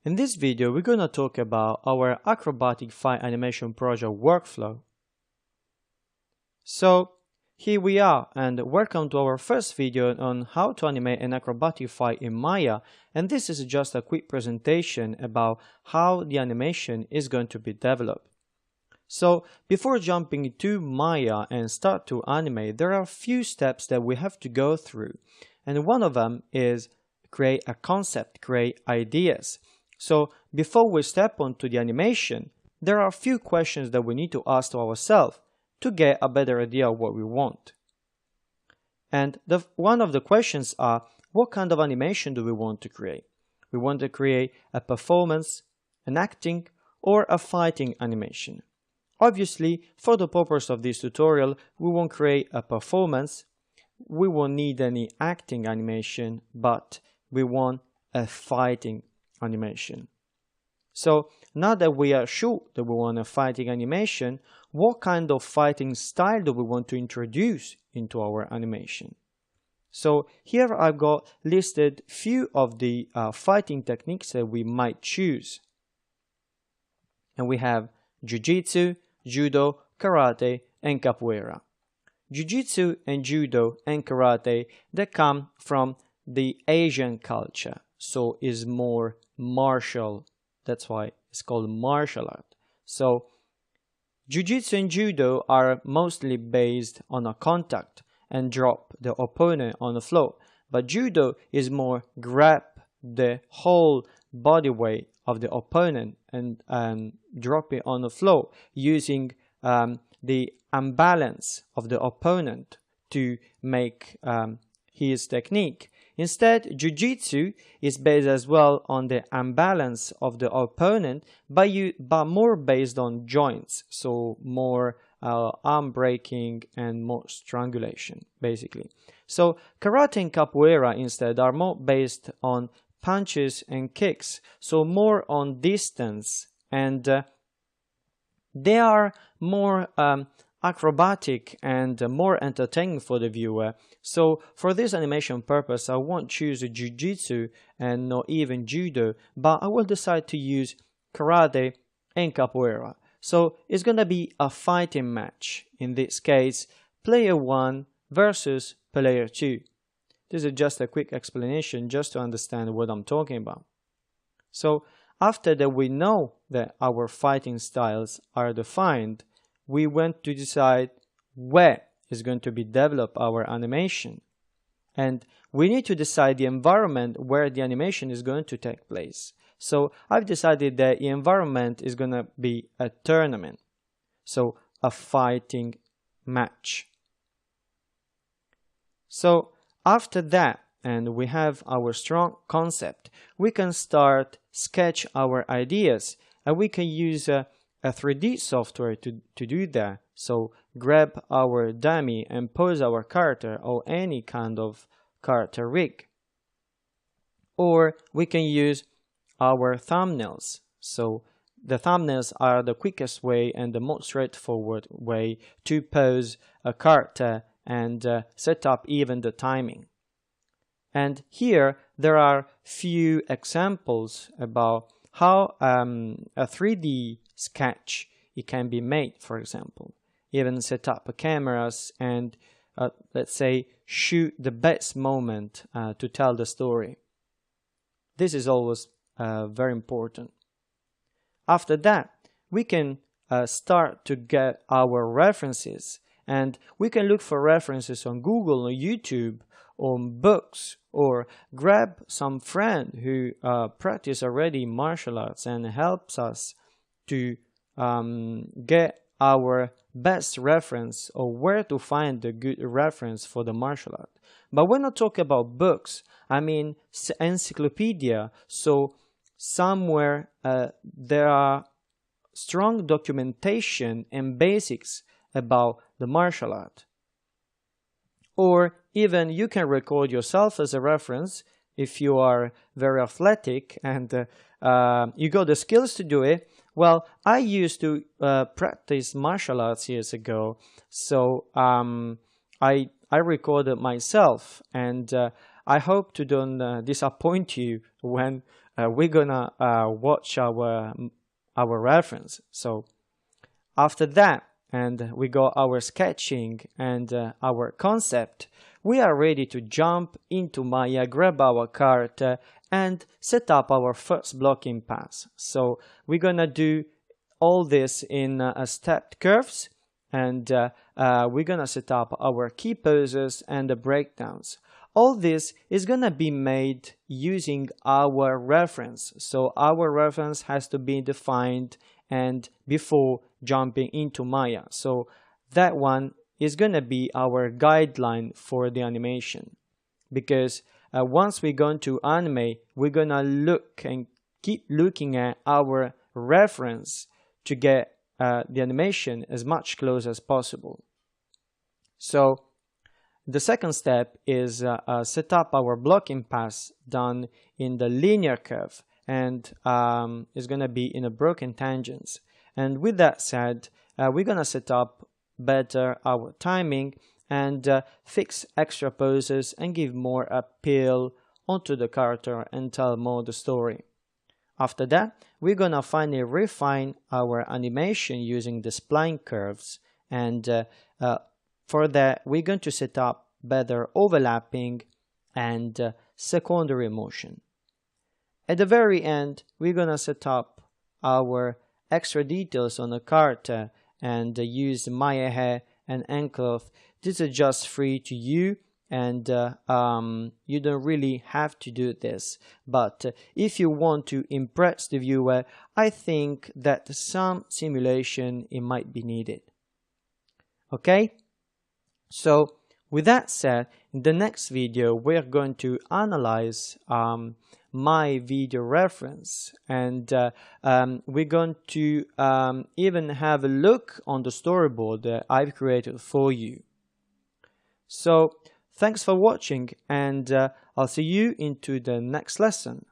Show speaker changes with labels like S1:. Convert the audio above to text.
S1: In this video, we're going to talk about our acrobatic fight animation project workflow. So, here we are, and welcome to our first video on how to animate an acrobatic fight in Maya, and this is just a quick presentation about how the animation is going to be developed. So, before jumping into Maya and start to animate, there are a few steps that we have to go through, and one of them is create a concept, create ideas. So before we step onto the animation, there are a few questions that we need to ask to ourselves to get a better idea of what we want. And one of the questions are, what kind of animation do we want to create? We want to create a performance, an acting, or a fighting animation. Obviously, for the purpose of this tutorial, we won't create a performance, we won't need any acting animation, but we want a fighting animation. So now that we are sure that we want a fighting animation, what kind of fighting style do we want to introduce into our animation? So here I've got listed few of the fighting techniques that we might choose. And we have Jiu-Jitsu, Judo, Karate, and Capoeira. Jiu-Jitsu and Judo and Karate, they come from the Asian culture, so is more martial. That's why it's called martial art. So Jiu-Jitsu and Judo are mostly based on a contact and drop the opponent on the floor, but Judo is more grab the whole body weight of the opponent and drop it on the floor using the imbalance of the opponent to make his technique. Instead, Jiu-Jitsu is based as well on the imbalance of the opponent, but more based on joints, so more arm breaking and more strangulation, basically. So Karate and Capoeira instead are more based on punches and kicks, so more on distance, and they are more acrobatic and more entertaining for the viewer. So for this animation purpose, I won't choose Jiu-Jitsu and not even Judo, but I will decide to use Karate and Capoeira. So it's gonna be a fighting match. In this case, player 1 versus player 2. This is just a quick explanation just to understand what I'm talking about. So after that we know that our fighting styles are defined, we want to decide where is going to be developed our animation. And we need to decide the environment where the animation is going to take place. So I've decided that the environment is going to be a tournament. So a fighting match. So after that, and we have our strong concept, we can start sketch our ideas, and we can use a 3D software to do that. So grab our dummy and pose our character or any kind of character rig. Or we can use our thumbnails. So the thumbnails are the quickest way and the most straightforward way to pose a character and set up even the timing. And here there are few examples about how a 3D sketch it can be made, for example. Even set up cameras and let's say shoot the best moment to tell the story. This is always very important. After that, we can start to get our references, and we can look for references on Google or YouTube, on books, or grab some friend who practice already martial arts and helps us to get our best reference or where to find the good reference for the martial art. But when I talk about books, I mean encyclopedia, so somewhere there are strong documentation and basics about the martial art. Or even you can record yourself as a reference if you are very athletic and you got the skills to do it. Well, I used to practice martial arts years ago, so I recorded myself, and I hope to don't disappoint you when we're gonna watch our reference. So after that, and we got our sketching and our concept, we are ready to jump into Maya, grab our card and set up our first blocking pass. So we're gonna do all this in stepped curves, and we're gonna set up our key poses and the breakdowns. All this is gonna be made using our reference. So our reference has to be defined and before jumping into Maya. So that one is gonna be our guideline for the animation, because once we're going to animate, we're gonna look and keep looking at our reference to get the animation as much close as possible. So the second step is set up our blocking pass done in the linear curve, and is going to be in a broken tangents. And with that said, we're going to set up better our timing and fix extra poses and give more appeal onto the character and tell more the story. After that, we're going to finally refine our animation using the spline curves, and for that, we're going to set up better overlapping and secondary motion. At the very end, we're going to set up our extra details on the character and use Maya hair and ankle. This is just free to you, and you don't really have to do this. But if you want to impress the viewer, I think that some simulation it might be needed. Okay? So with that said, in the next video we're going to analyze my video reference, and we're going to even have a look on the storyboard that I've created for you. So thanks for watching, and I'll see you into the next lesson.